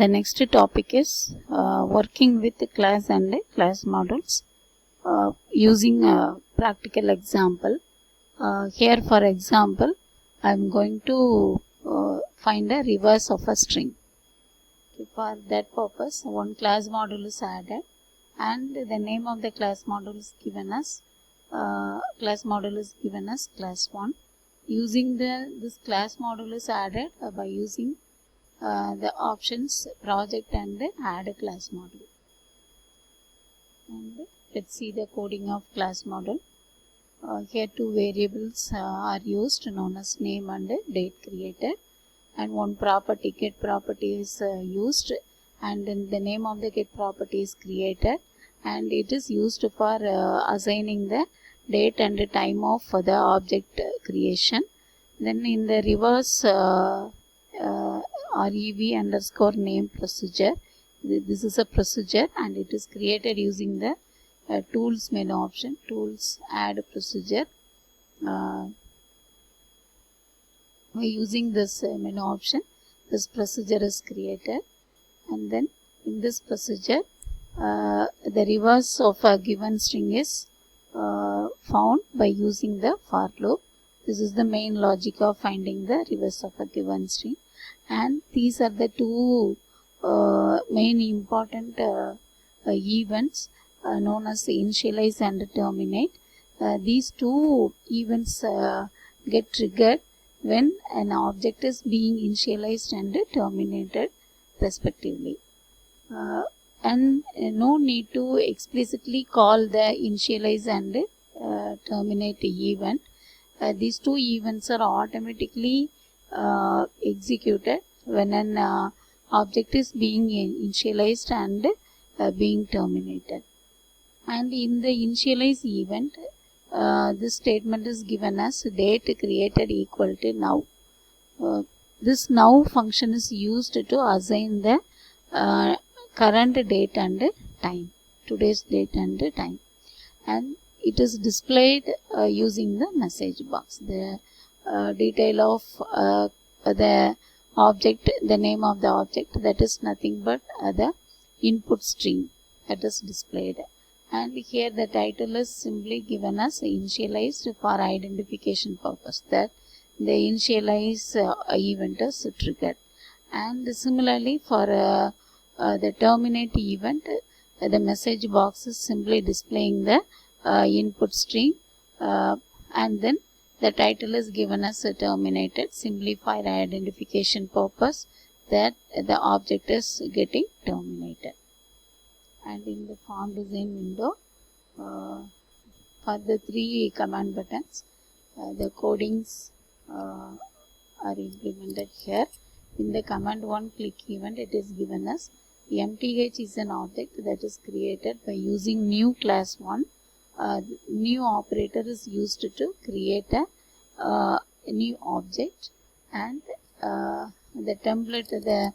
The next topic is working with class and class models using a practical example. Here, for example, I am going to find a reverse of a string. Okay, for that purpose, one class model is added, and the name of the class model is given as class 1. Using this class model is added by using the options project and add a class model. And let's see the coding of class model. Here two variables are used, known as name and date created, and one property, get property, is used, and then the name of the get property is created, and it is used for assigning the date and the time of the object creation. Then in the reverse rev underscore name procedure, this is a procedure and it is created using the tools menu option, tools add procedure. By using this menu option, this procedure is created, and then in this procedure the reverse of a given string is found by using the for loop. This is the main logic of finding the reverse of a given string, and these are the two main important events known as initialize and terminate. These two events get triggered when an object is being initialized and terminated respectively. And no need to explicitly call the initialize and terminate event. These two events are automatically executed when an object is being initialized and being terminated. And in the initialize event, this statement is given as date created equal to now. This now function is used to assign the current date and time, today's date and time, and it is displayed using the message box. The detail of the object, the name of the object, that is nothing but the input string that is displayed. And here the title is simply given as initialized for identification purpose, that the initialize event is triggered. And similarly for the terminate event, the message box is simply displaying the input string, and then the title is given as terminated, simply for identification purpose that the object is getting terminated. And in the form design window, for the three command buttons, the codings are implemented here. In the command 1 click event, it is given as mth is an object that is created by using new class 1. New operator is used to create a new object, and the template, the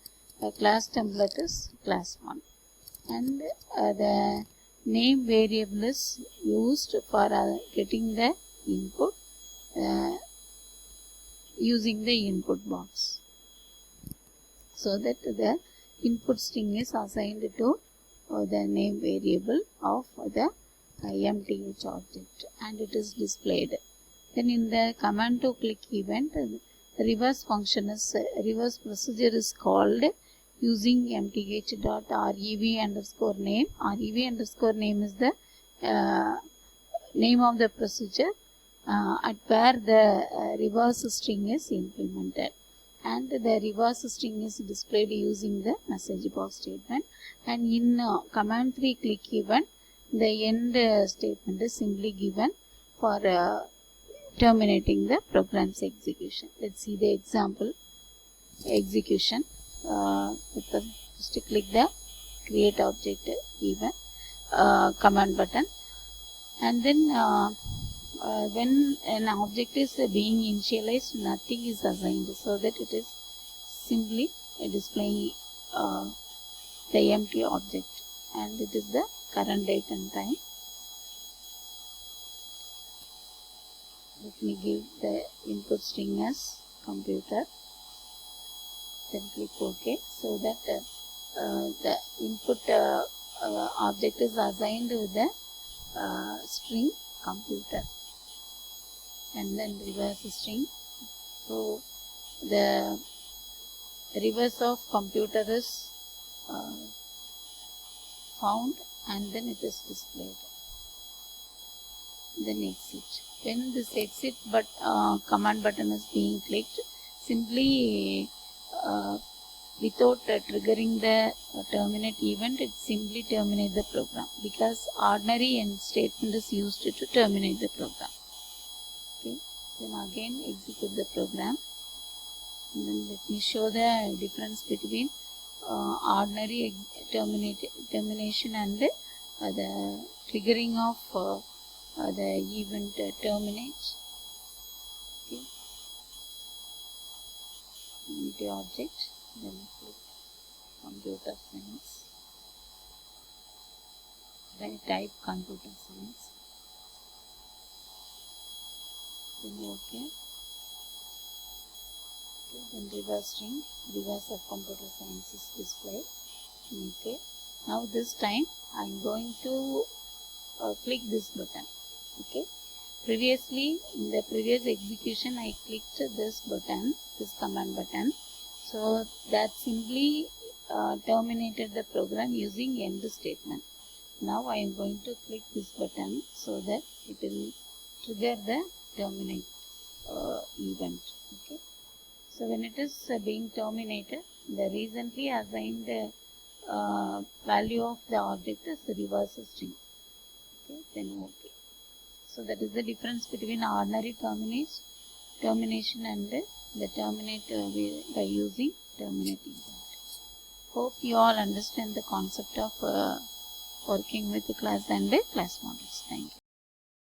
class template is class 1, and the name variable is used for getting the input using the input box, so that the input string is assigned to the name variable of the mth object, and it is displayed. Then in the command to click event, the reverse function is reverse procedure is called using mth.rev underscore name. Rev underscore name is the name of the procedure at where the reverse string is implemented, and the reverse string is displayed using the message box statement. And in command 3 click event, the end statement is simply given for terminating the program's execution. Let's see the example execution. Just click the create object event command button, and then when an object is being initialized, nothing is assigned, so that it is simply displaying the empty object, and it is the current date and time. Let me give the input string as computer, then click OK, so that the input object is assigned with the string computer, and then reverse string. So the reverse of computer is found, and then it is displayed. Then exit. When this exit command button is being clicked, simply without triggering the terminate event, it simply terminate the program, because ordinary end statement is used to terminate the program. Okay. Then again execute the program, and then let me show the difference between ordinary termination and the triggering of the event terminate. Okay. Unity object, then click computer science, then type computer science, then OK. Then reverse string, reverse of computer science is displayed. Okay. Now this time I am going to click this button. Okay. Previously, in the previous execution, I clicked this button, this command button. So that simply terminated the program using end statement. Now I am going to click this button so that it will trigger the terminate event. Okay. So when it is being terminated, the recently assigned value of the object is reverse string. Okay, then OK. So that is the difference between ordinary termination and the terminate by using terminate event. Hope you all understand the concept of working with class and class models. Thank you.